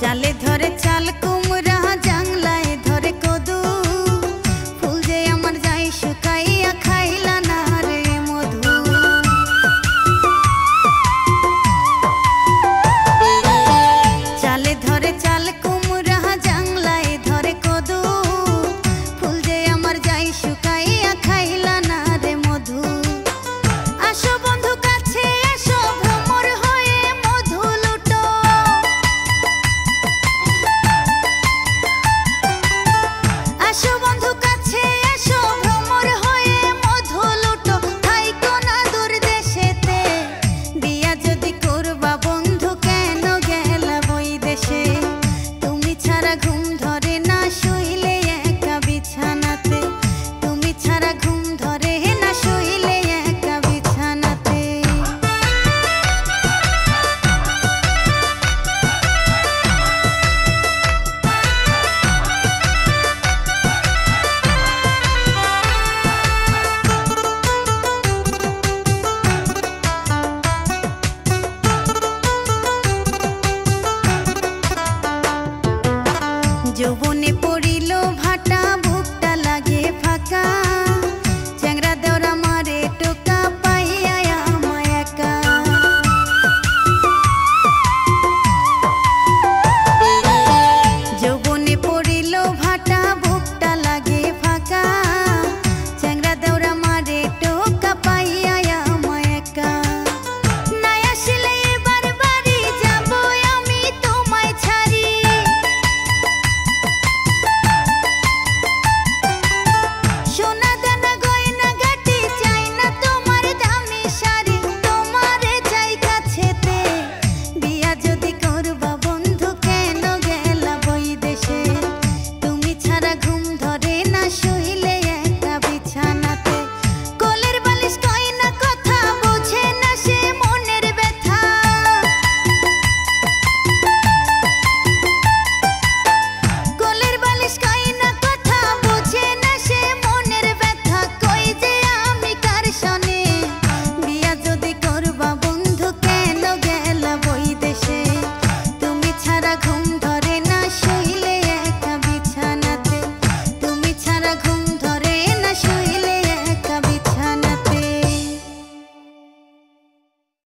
চালে ধরে চাল কুমড়া জাংলায় ধরে কদু ফুল যে আমার যাই শুকাইয়া খাইলা না রে মধু। চালে ধরে চাল কুমড়া জাংলায় ধরে কদু ফুল যে আমার যাই শুকাইয়া খাইলা না রে মধু। আসো বন্ধু কাছে এসো ভ্রমর হয়ে মধু লুটো। আসো বন্ধু কাছে এসো ভ্রমর হয়ে মধু লুটো। থাইকো না দূর দেশেতে বিয়া যদি করবা বন্ধু কেন গেলা বই দেশে। তুমি ছাড়া ঘুম ধরে না শুইলে একা বিছানাতে। তুমি ছাড়া ঘুম ধরে না শুইলে একা বিছানাতে। যৌবনে